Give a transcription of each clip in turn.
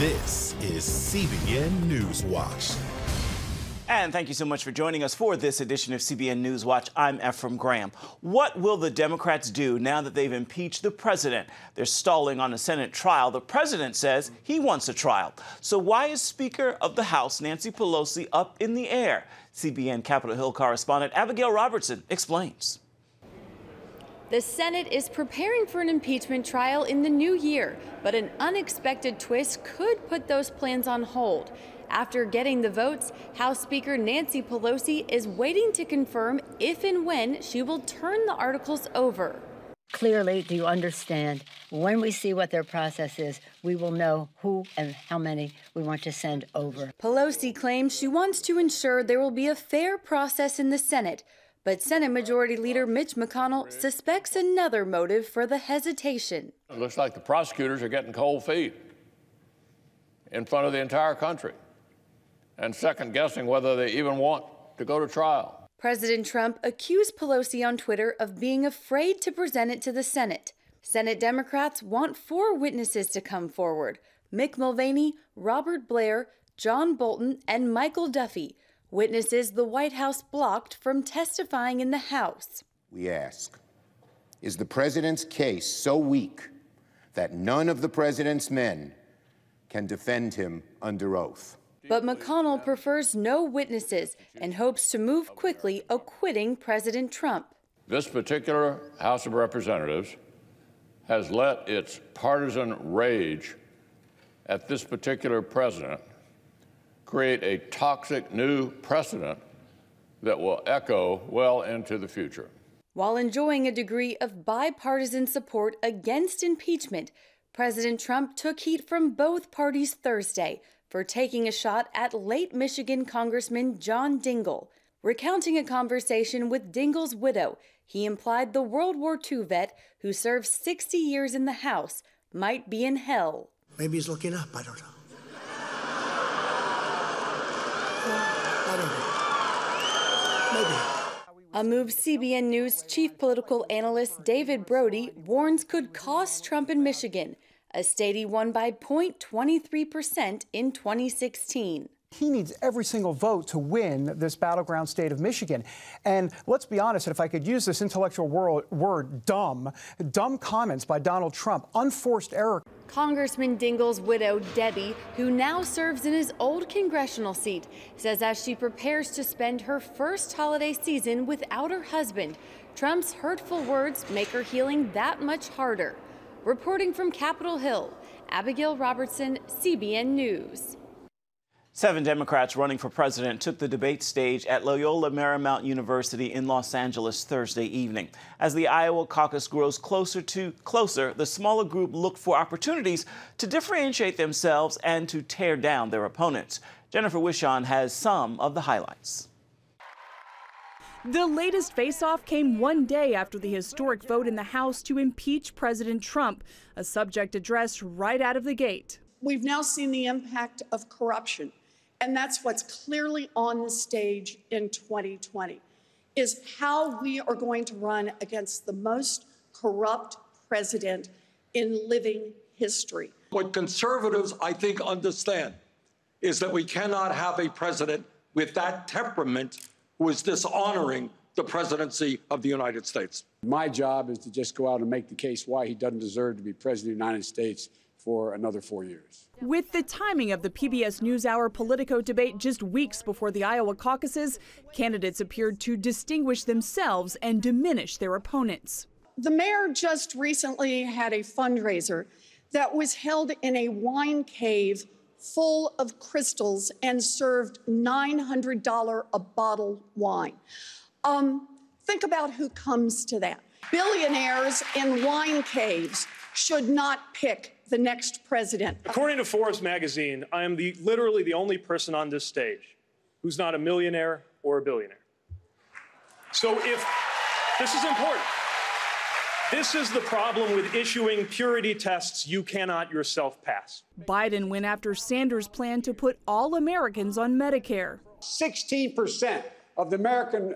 This is CBN NewsWatch. And thank you so much for joining us for this edition of CBN NewsWatch. I'm Ephraim Graham. What will the Democrats do now that they've impeached the president? They're stalling on a Senate trial. The president says he wants a trial. So why is Speaker of the House Nancy Pelosi up in the air? CBN Capitol Hill correspondent Abigail Robertson explains. The Senate is preparing for an impeachment trial in the new year, but an unexpected twist could put those plans on hold. After getting the votes, House Speaker Nancy Pelosi is waiting to confirm if and when she will turn the articles over. Clearly, do you understand? When we see what their process is, we will know who and how many we want to send over. Pelosi claims she wants to ensure there will be a fair process in the Senate. But Senate Majority Leader Mitch McConnell suspects another motive for the hesitation. It looks like the prosecutors are getting cold feet in front of the entire country and second-guessing whether they even want to go to trial. President Trump accused Pelosi on Twitter of being afraid to present it to the Senate. Senate Democrats want 4 witnesses to come forward: Mick Mulvaney, Robert Blair, John Bolton, and Michael Duffy. Witnesses the White House blocked from testifying in the House. We ask, is the president's case so weak that none of the president's men can defend him under oath? But McConnell prefers no witnesses and hopes to move quickly, acquitting President Trump. This particular House of Representatives has let its partisan rage at this particular president create a toxic new precedent that will echo well into the future. While enjoying a degree of bipartisan support against impeachment, President Trump took heat from both parties Thursday for taking a shot at late Michigan Congressman John Dingell. Recounting a conversation with Dingell's widow, he implied the World War II vet who served 60 years in the House might be in hell. Maybe he's looking up, I don't know. A move CBN News chief political analyst David Brody warns could cost Trump in Michigan, a state he won by 0.23% in 2016. He needs every single vote to win this battleground state of Michigan. And let's be honest, if I could use this intellectual word, dumb comments by Donald Trump, unforced error. Congressman Dingell's widow, Debbie, who now serves in his old congressional seat, says as she prepares to spend her first holiday season without her husband, Trump's hurtful words make her healing that much harder. Reporting from Capitol Hill, Abigail Robertson, CBN News. 7 Democrats running for president took the debate stage at Loyola Marymount University in Los Angeles Thursday evening. As the Iowa caucus grows closer, the smaller group looked for opportunities to differentiate themselves and to tear down their opponents. Jennifer Wishon has some of the highlights. The latest face-off came one day after the historic vote in the House to impeach President Trump, a subject addressed right out of the gate. We've now seen the impact of corruption. And that's what's clearly on the stage in 2020, is how we are going to run against the most corrupt president in living history. What conservatives, I think, understand is that we cannot have a president with that temperament who is dishonoring the presidency of the United States. My job is to just go out and make the case why he doesn't deserve to be president of the United States for another 4 years. With the timing of the PBS NewsHour Politico debate just weeks before the Iowa caucuses, candidates appeared to distinguish themselves and diminish their opponents. The mayor just recently had a fundraiser that was held in a wine cave full of crystals and served $900 a bottle wine. Think about who comes to that. Billionaires in wine caves should not pick the next president. According to Forbes magazine, I am literally the only person on this stage who's not a millionaire or a billionaire. So if this is important, this is the problem with issuing purity tests you cannot yourself pass. Biden went after Sanders' plan to put all Americans on Medicare. 16% of the American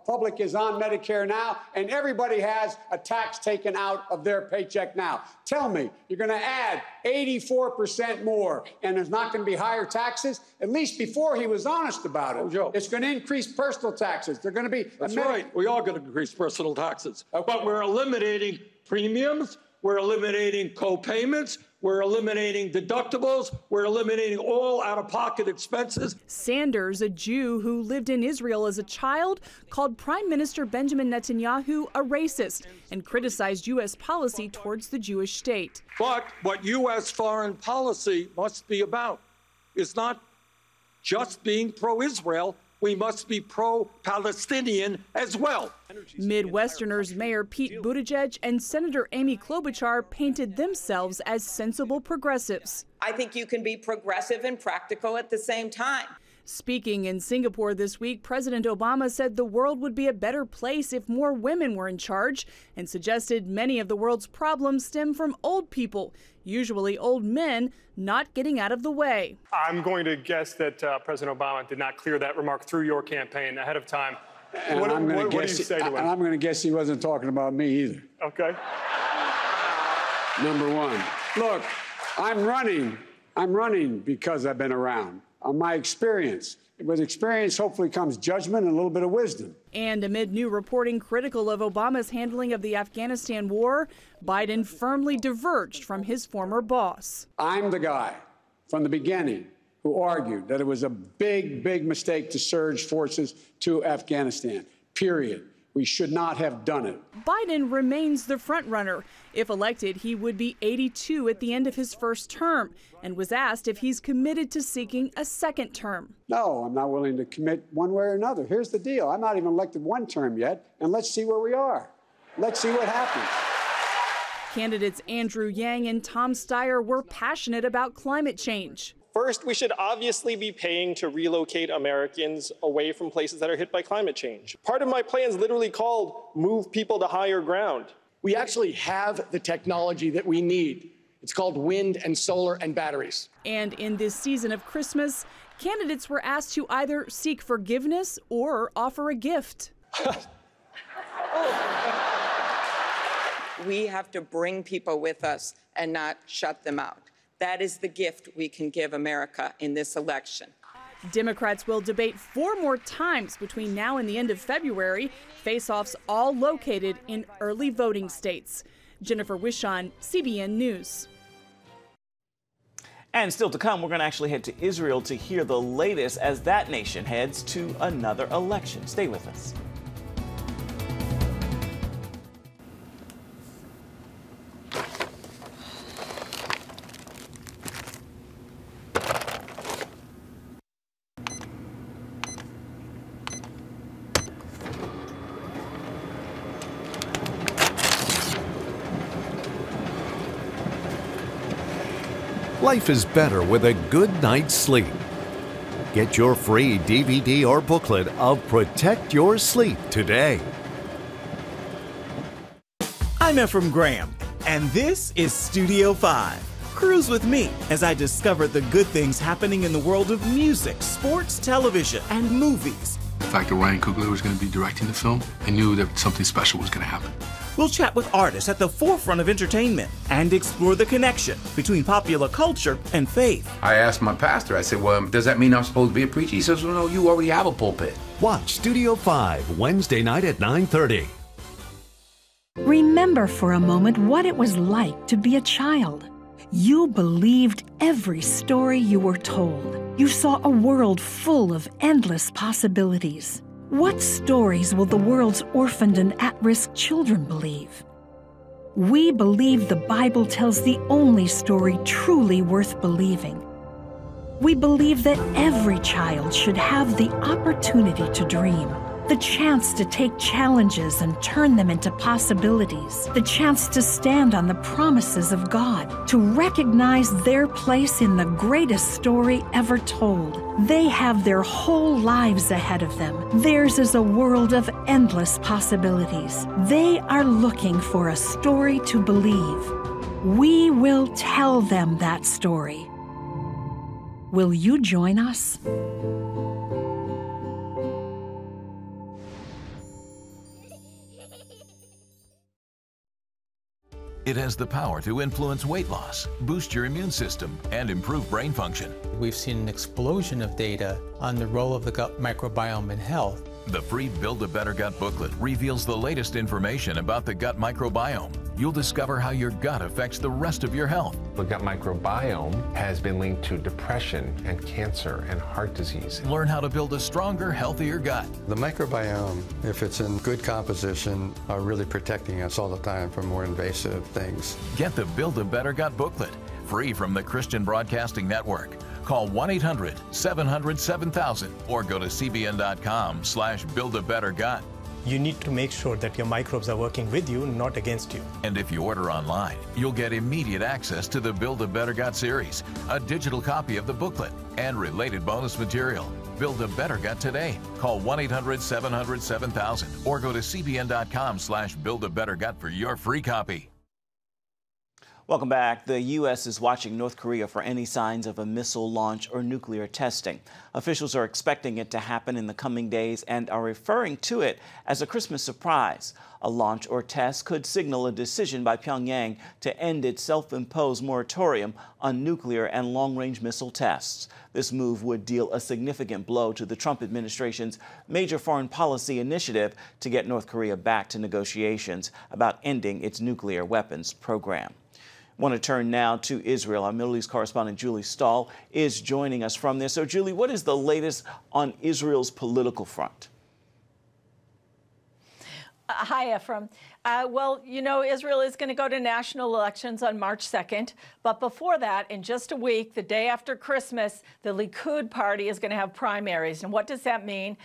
public is on Medicare now, and everybody has a tax taken out of their paycheck now. Tell me, you're going to add 84% more, and there's not going to be higher taxes? At least before he was honest about it. Oh, Joe. It's going to increase personal taxes. They're going to be... That's right. We are going to increase personal taxes. Okay. But we're eliminating premiums. We're eliminating co-payments. We're eliminating deductibles. We're eliminating all out-of-pocket expenses. Sanders, a Jew who lived in Israel as a child, called Prime Minister Benjamin Netanyahu a racist and criticized U.S. policy towards the Jewish state. But what U.S. foreign policy must be about is not just being pro-Israel. We must be pro-Palestinian as well. Midwesterners Mayor Pete Buttigieg and Senator Amy Klobuchar painted themselves as sensible progressives. I think you can be progressive and practical at the same time. Speaking in Singapore this week, President Obama said the world would be a better place if more women were in charge and suggested many of the world's problems stem from old people, usually old men, not getting out of the way. I'm going to guess that President Obama did not clear that remark through your campaign ahead of time. And what I'm do you say to him? I'm going to guess he wasn't talking about me either. Okay. Number one. Look, I'm running because I've been around. On my experience. With experience, hopefully comes judgment and a little bit of wisdom. And amid new reporting critical of Obama's handling of the Afghanistan war, Biden firmly diverged from his former boss. I'm the guy from the beginning who argued that it was a big, big mistake to surge forces to Afghanistan, period. We should not have done it. Biden remains the frontrunner. If elected, he would be 82 at the end of his first term and was asked if he's committed to seeking a second term. No, I'm not willing to commit one way or another. Here's the deal. I'm not even elected one term yet, and let's see where we are. Let's see what happens. Candidates Andrew Yang and Tom Steyer were passionate about climate change. First, we should obviously be paying to relocate Americans away from places that are hit by climate change. Part of my plan is literally called Move People to Higher Ground. We actually have the technology that we need. It's called wind and solar and batteries. And in this season of Christmas, candidates were asked to either seek forgiveness or offer a gift. We have to bring people with us and not shut them out. That is the gift we can give America in this election. Democrats will debate 4 more times between now and the end of February, face-offs all located in early voting states. Jennifer Wishon, CBN News. And still to come, we're going to actually head to Israel to hear the latest as that nation heads to another election. Stay with us. Life is better with a good night's sleep. Get your free DVD or booklet of Protect Your Sleep today. I'm Ephraim Graham, and this is Studio 5. Cruise with me as I discover the good things happening in the world of music, sports, television, and movies. The fact that Ryan Coogler was going to be directing the film, I knew that something special was going to happen. We'll chat with artists at the forefront of entertainment and explore the connection between popular culture and faith. I asked my pastor, I said, well, does that mean I'm supposed to be a preacher? He says, well, no, you already have a pulpit. Watch Studio 5 Wednesday night at 9:30. Remember for a moment what it was like to be a child. You believed every story you were told. You saw a world full of endless possibilities. What stories will the world's orphaned and at-risk children believe? We believe the Bible tells the only story truly worth believing. We believe that every child should have the opportunity to dream, the chance to take challenges and turn them into possibilities, the chance to stand on the promises of God, to recognize their place in the greatest story ever told. They have their whole lives ahead of them. Theirs is a world of endless possibilities. They are looking for a story to believe. We will tell them that story. Will you join us? It has the power to influence weight loss, boost your immune system, and improve brain function. We've seen an explosion of data on the role of the gut microbiome in health. The free Build a Better Gut booklet reveals the latest information about the gut microbiome. You'll discover how your gut affects the rest of your health. The gut microbiome has been linked to depression and cancer and heart disease. Learn how to build a stronger, healthier gut. The microbiome, if it's in good composition, are really protecting us all the time from more invasive things. Get the Build a Better Gut booklet, free from the Christian Broadcasting Network. Call 1-800-700-7000 or go to cbn.com/buildabettergut. You need to make sure that your microbes are working with you, not against you. And if you order online, you'll get immediate access to the Build a Better Gut series, a digital copy of the booklet, and related bonus material. Build a Better Gut today. Call 1-800-700-7000 or go to cbn.com/buildabettergut for your free copy. Welcome back. The U.S. is watching North Korea for any signs of a missile launch or nuclear testing. Officials are expecting it to happen in the coming days and are referring to it as a Christmas surprise. A launch or test could signal a decision by Pyongyang to end its self-imposed moratorium on nuclear and long-range missile tests. This move would deal a significant blow to the Trump administration's major foreign policy initiative to get North Korea back to negotiations about ending its nuclear weapons program. I want to turn now to Israel. Our Middle East correspondent Julie Stahl is joining us from there. So, Julie, what is the latest on Israel's political front? Hi, Ephraim. Well, you know, Israel is going to go to national elections on March 2nd. But before that, in just a week, the day after Christmas, the Likud party is going to have primaries. And what does that mean?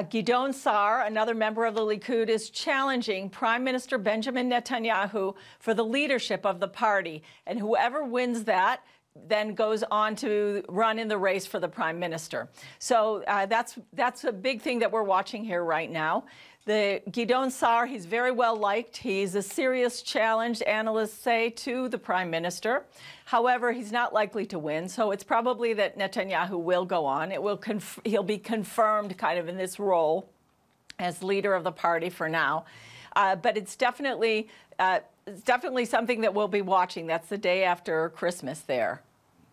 Gideon Sa'ar, another member of the Likud, is challenging Prime Minister Benjamin Netanyahu for the leadership of the party. And whoever wins that then goes on to run in the race for the prime minister. So that's a big thing that we're watching here right now. The Gideon Sa'ar, he's very well liked. He's a serious challenge, analysts say, to the prime minister. However, he's not likely to win, so it's probably that Netanyahu will go on. He'll be confirmed kind of in this role as leader of the party for now. But it's definitely something that we'll be watching. That's the day after Christmas there.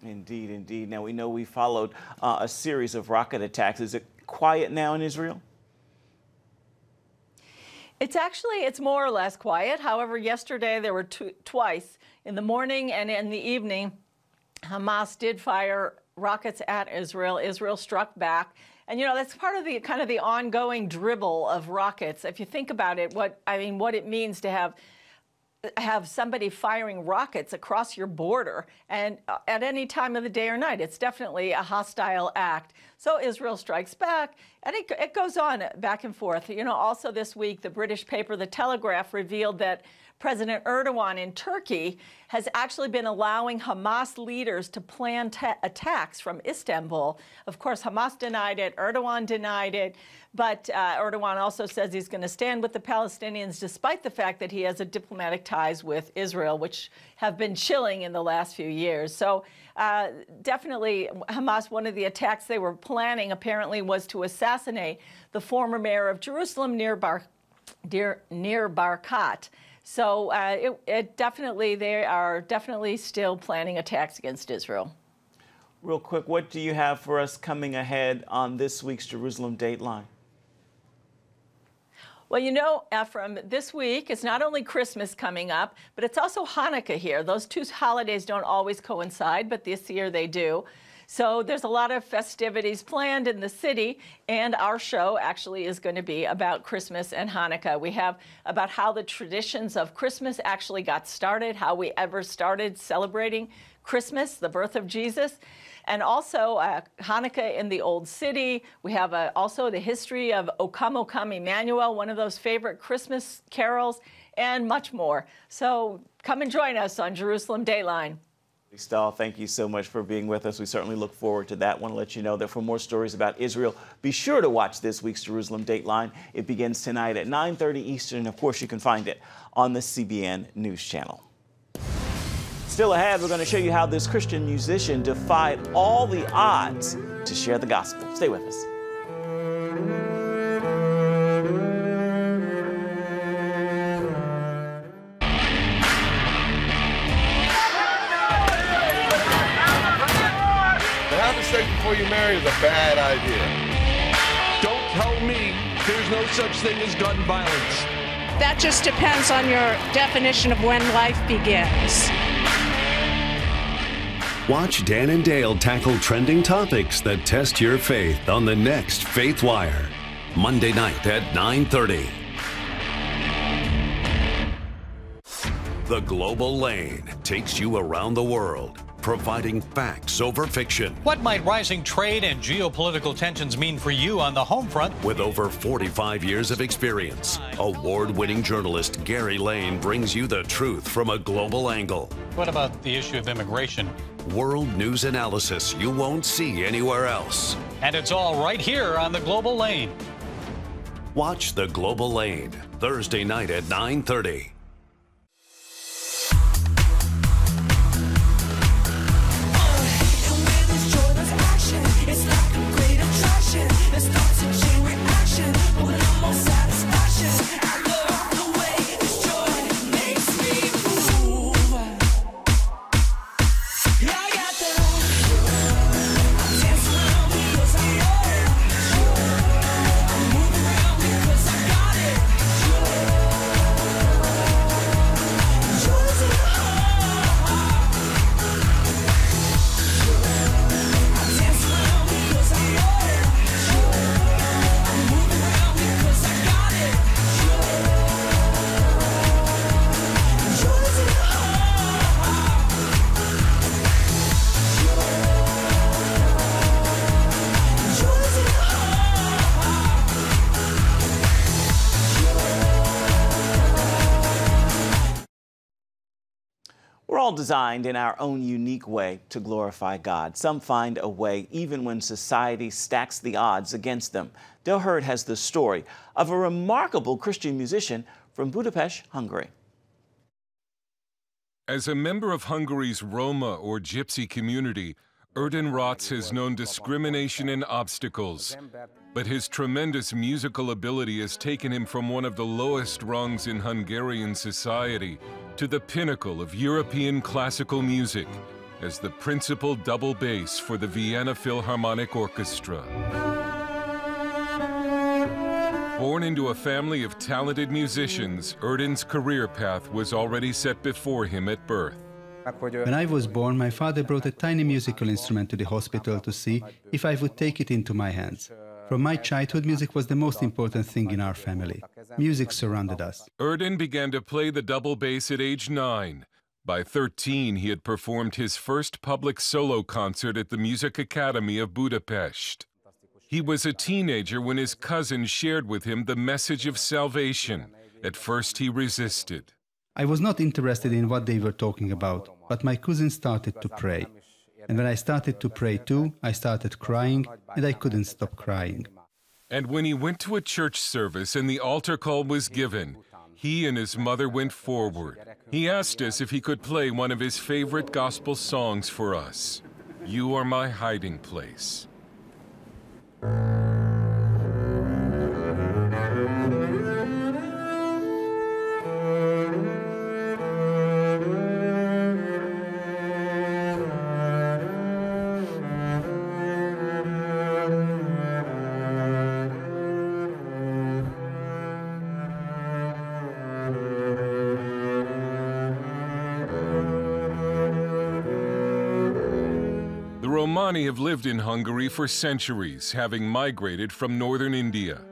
Indeed, indeed. Now, we know we followed a series of rocket attacks. Is it quiet now in Israel? It's more or less quiet. However, yesterday there were twice, in the morning and in the evening, Hamas did fire rockets at Israel. Israel struck back. And, you know, that's part of the kind of the ongoing dribble of rockets. If you think about it, what it means to have somebody firing rockets across your border and at any time of the day or night. It's definitely a hostile act. So Israel strikes back, and it goes on back and forth. You know, also this week, the British paper The Telegraph revealed that President Erdogan in Turkey has actually been allowing Hamas leaders to plan attacks from Istanbul. Of course, Hamas denied it, Erdogan denied it, but Erdogan also says he's going to stand with the Palestinians despite the fact that he has diplomatic ties with Israel, which have been chilling in the last few years. So definitely Hamas, one of the attacks they were planning apparently was to assassinate the former mayor of Jerusalem, Nir Barkat. So they are definitely still planning attacks against Israel. Real quick, what do you have for us coming ahead on this week's Jerusalem Dateline? Well, you know, Ephraim, this week is not only Christmas coming up, but it's also Hanukkah here. Those two holidays don't always coincide, but this year they do. So there's a lot of festivities planned in the city, and our show actually is going to be about Christmas and Hanukkah. We have about how the traditions of Christmas actually got started, how we ever started celebrating Christmas, the birth of Jesus, and also Hanukkah in the Old City. We have also the history of O Come, O Come, Emmanuel, one of those favorite Christmas carols, and much more. So come and join us on Jerusalem Dateline. Stahl, thank you so much for being with us. We certainly look forward to that. I want to let you know that for more stories about Israel, be sure to watch this week's Jerusalem Dateline. It begins tonight at 9:30 Eastern. Of course, you can find it on the CBN News Channel. Still ahead, we're going to show you how this Christian musician defied all the odds to share the gospel. Stay with us. sex before you marry is a bad idea. Don't tell me there's no such thing as gun violence. That just depends on your definition of when life begins. Watch Dan and Dale tackle trending topics that test your faith on the next Faith Wire, Monday night at 9:30. The Global Lane takes you around the world, providing facts over fiction. What might rising trade and geopolitical tensions mean for you on the home front? With over 45 years of experience, award-winning journalist Gary Lane brings you the truth from a global angle. What about the issue of immigration? World news analysis you won't see anywhere else. And it's all right here on the Global Lane. Watch The Global Lane, Thursday night at 9:30. We're all designed in our own unique way to glorify God. Some find a way even when society stacks the odds against them. Del Hurd has the story of a remarkable Christian musician from Budapest, Hungary. As a member of Hungary's Roma or Gypsy community, Erden Rotz has known discrimination and obstacles. But his tremendous musical ability has taken him from one of the lowest rungs in Hungarian society to the pinnacle of European classical music as the principal double bass for the Vienna Philharmonic Orchestra. Born into a family of talented musicians, Erden's career path was already set before him at birth. When I was born, my father brought a tiny musical instrument to the hospital to see if I would take it into my hands. From my childhood, music was the most important thing in our family. Music surrounded us. Erden began to play the double bass at age 9. By 13, he had performed his first public solo concert at the Music Academy of Budapest. He was a teenager when his cousin shared with him the message of salvation. At first, he resisted. I was not interested in what they were talking about, but my cousin started to pray. And when I started to pray too, I started crying, and I couldn't stop crying. And when he went to a church service and the altar call was given, he and his mother went forward. He asked us if he could play one of his favorite gospel songs for us, "You Are My Hiding Place." Romani have lived in Hungary for centuries, having migrated from northern India.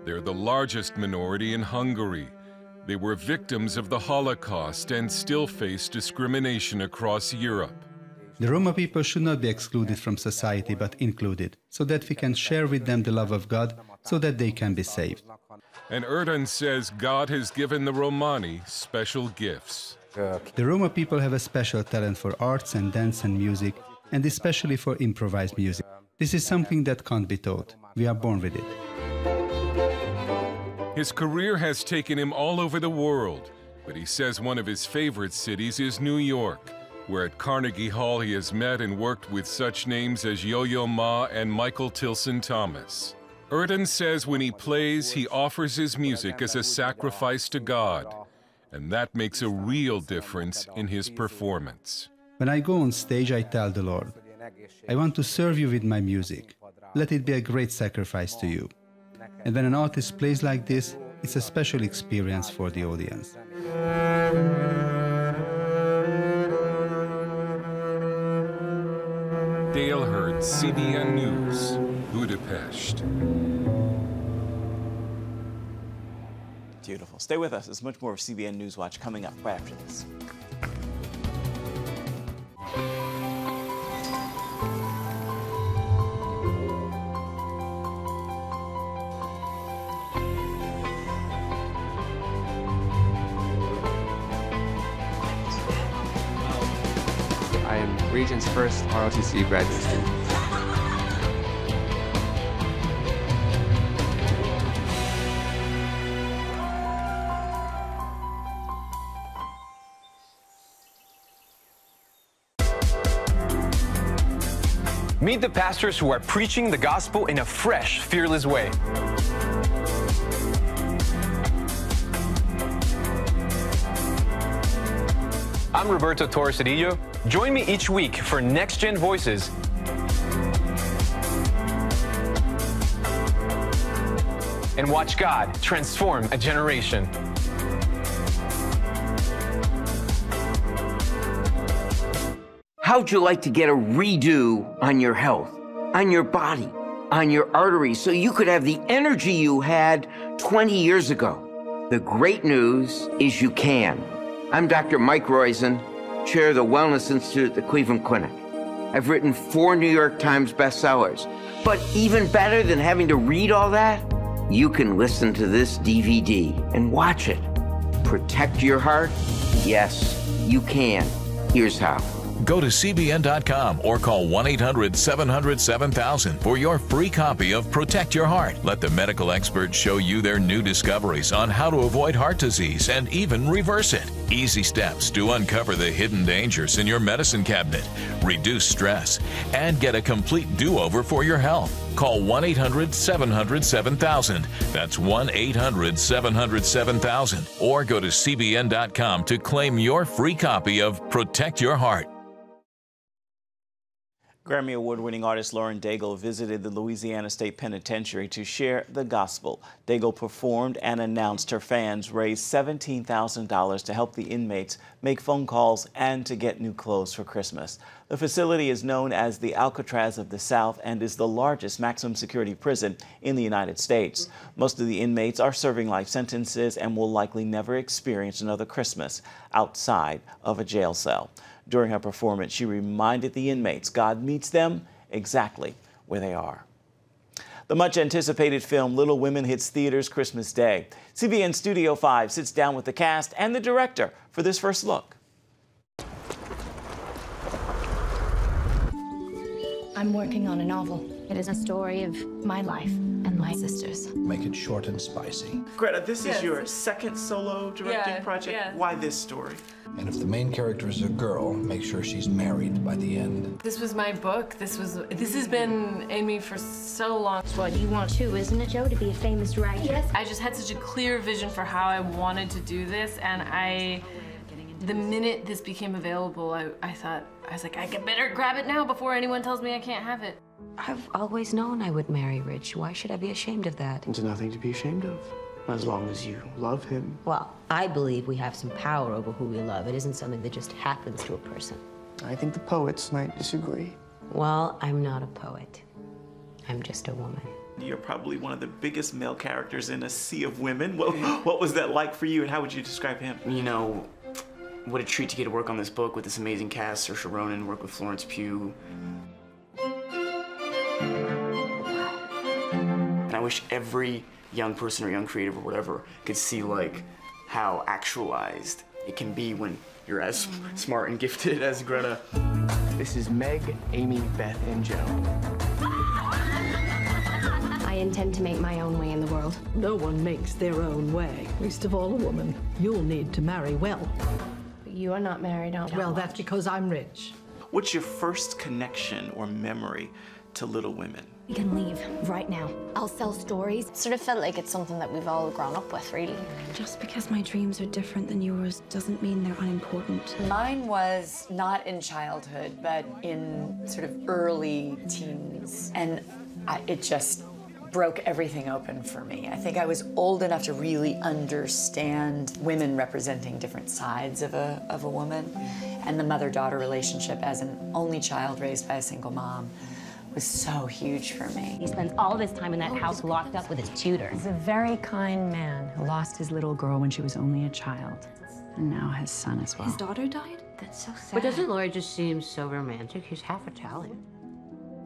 They're the largest minority in Hungary. They were victims of the Holocaust and still face discrimination across Europe. The Roma people should not be excluded from society, but included, so that we can share with them the love of God, so that they can be saved. And Erden says God has given the Romani special gifts. The Roma people have a special talent for arts and dance and music, and especially for improvised music. This is something that can't be taught. We are born with it. His career has taken him all over the world, but he says one of his favorite cities is New York, where at Carnegie Hall he has met and worked with such names as Yo-Yo Ma and Michael Tilson Thomas. Erden says when he plays, he offers his music as a sacrifice to God, and that makes a real difference in his performance. When I go on stage, I tell the Lord, I want to serve you with my music. Let it be a great sacrifice to you. And when an artist plays like this, it's a special experience for the audience. Dale Hurd, CBN News, Budapest. Beautiful. Stay with us. There's much more of CBN NewsWatch coming up right after this. I am Regent's first ROTC graduate student. Meet the pastors who are preaching the gospel in a fresh, fearless way. I'm Roberto Torresadillo. Join me each week for Next Gen Voices. And watch God transform a generation. How'd you like to get a redo on your health, on your body, on your arteries, so you could have the energy you had 20 years ago? The great news is you can. I'm Dr. Mike Roizen, chair of the Wellness Institute at the Cleveland Clinic. I've written 4 New York Times bestsellers. But even better than having to read all that, you can listen to this DVD and watch it. Protect your heart? Yes, you can. Here's how. Go to CBN.com or call 1-800-700-7000 for your free copy of Protect Your Heart. Let the medical experts show you their new discoveries on how to avoid heart disease and even reverse it. Easy steps to uncover the hidden dangers in your medicine cabinet, reduce stress, and get a complete do-over for your health. Call 1-800-700-7000. That's 1-800-700-7000. Or go to CBN.com to claim your free copy of Protect Your Heart. Grammy Award-winning artist Lauren Daigle visited the Louisiana State Penitentiary to share the gospel. Daigle performed and announced her fans raised $17,000 to help the inmates make phone calls and to get new clothes for Christmas. The facility is known as the Alcatraz of the South and is the largest maximum security prison in the United States. Most of the inmates are serving life sentences and will likely never experience another Christmas outside of a jail cell. During her performance, she reminded the inmates God meets them exactly where they are. The much-anticipated film Little Women hits theaters Christmas Day. CBN Studio 5 sits down with the cast and the director for this first look. I'm working on a novel. It is a story of my life and my sister's. Make it short and spicy. Greta, this is your second solo directing project. Yeah. Why this story? And if the main character is a girl, make sure she's married by the end. This was my book. This has been in me for so long. It's what you want too, isn't it, Joe, to be a famous writer? Yes. I just had such a clear vision for how I wanted to do this, and the minute this became available, I was like, I better grab it now before anyone tells me I can't have it. I've always known I would marry Rich. Why should I be ashamed of that? There's nothing to be ashamed of, as long as you love him. Well, I believe we have some power over who we love. It isn't something that just happens to a person. I think the poets might disagree. Well, I'm not a poet. I'm just a woman. You're probably one of the biggest male characters in a sea of women. What was that like for you, and how would you describe him? You know, what a treat to get to work on this book with this amazing cast. Saoirse Ronan, work with Florence Pugh. And I wish every young person or young creative or whatever could see like how actualized it can be when you're as smart and gifted as Greta. This is Meg, Amy, Beth, and Joe. I intend to make my own way in the world. No one makes their own way, least of all a woman. You'll need to marry well. But you are not married, aren't you? Well, that's because I'm rich. What's your first connection or memory to Little Women. We can leave right now. I'll sell stories. Sort of felt like it's something that we've all grown up with, really. Just because my dreams are different than yours doesn't mean they're unimportant. Mine was not in childhood, but in sort of early teens. And it just broke everything open for me. I think I was old enough to really understand women representing different sides of a woman. And the mother-daughter relationship as an only child raised by a single mom was so huge for me. He spends all of his time in that house locked up with his tutor. He's a very kind man who lost his little girl when she was only a child, and now his son as well. His daughter died? That's so sad. But doesn't Laurie just seem so romantic? He's half Italian.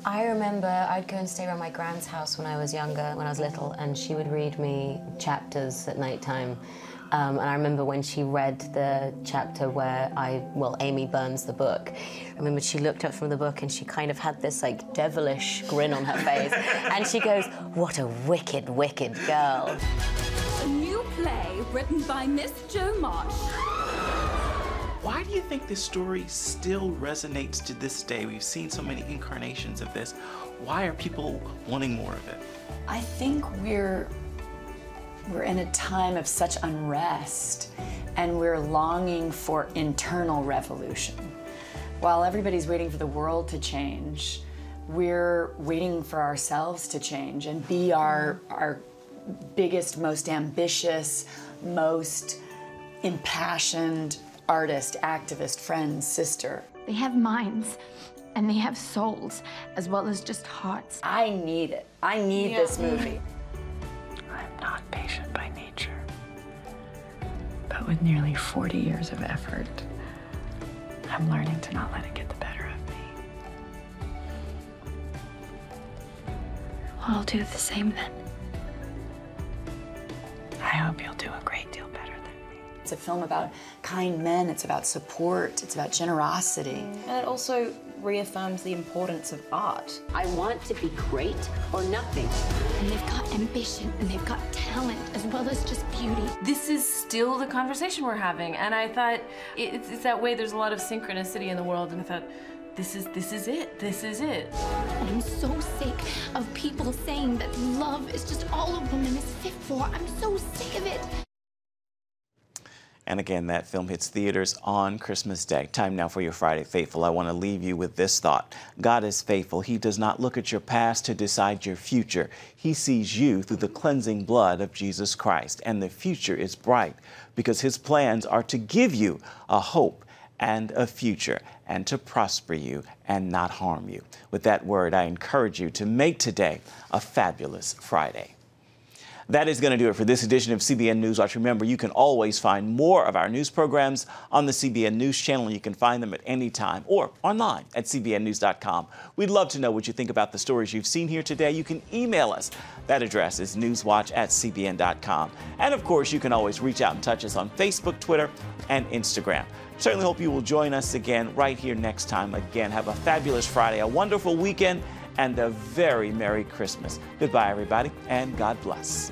I remember I'd go and stay around my grand's house when I was younger, when I was little, and she would read me chapters at nighttime. And I remember when she read the chapter where Amy burns the book. I remember she looked up from the book and she kind of had this like devilish grin on her face. And she goes, "What a wicked, wicked girl." A new play written by Miss Jo Marsh. Why do you think this story still resonates to this day? We've seen so many incarnations of this. Why are people wanting more of it? I think we're in a time of such unrest, and we're longing for internal revolution. While everybody's waiting for the world to change, we're waiting for ourselves to change and be our biggest, most ambitious, most impassioned artist, activist, friend, sister. They have minds, and they have souls, as well as just hearts. I need it. I need this movie. I'm not patient by nature, but with nearly 40 years of effort, I'm learning to not let it get the better of me. I'll do the same then. I hope you'll do a great deal better than me. It's a film about kind men, it's about support, it's about generosity. And it also reaffirms the importance of art. I want to be great or nothing. And they've got ambition, and they've got talent, as well as just beauty. This is still the conversation we're having, and I thought it's that way. There's a lot of synchronicity in the world, and I thought, this is it. This is it. I'm so sick of people saying that love is just all a woman is fit for. I'm so sick of it. And again, that film hits theaters on Christmas Day. Time now for your Friday Faithful. I want to leave you with this thought. God is faithful. He does not look at your past to decide your future. He sees you through the cleansing blood of Jesus Christ. And the future is bright because His plans are to give you a hope and a future, and to prosper you and not harm you. With that word, I encourage you to make today a fabulous Friday. That is going to do it for this edition of CBN NewsWatch. Remember, you can always find more of our news programs on the CBN News channel. You can find them at any time or online at cbnnews.com. We'd love to know what you think about the stories you've seen here today. You can email us. That address is newswatch@cbn.com. And of course, you can always reach out and touch us on Facebook, Twitter, and Instagram. Certainly hope you will join us again right here next time. Again, have a fabulous Friday, a wonderful weekend, and a very Merry Christmas. Goodbye, everybody, and God bless.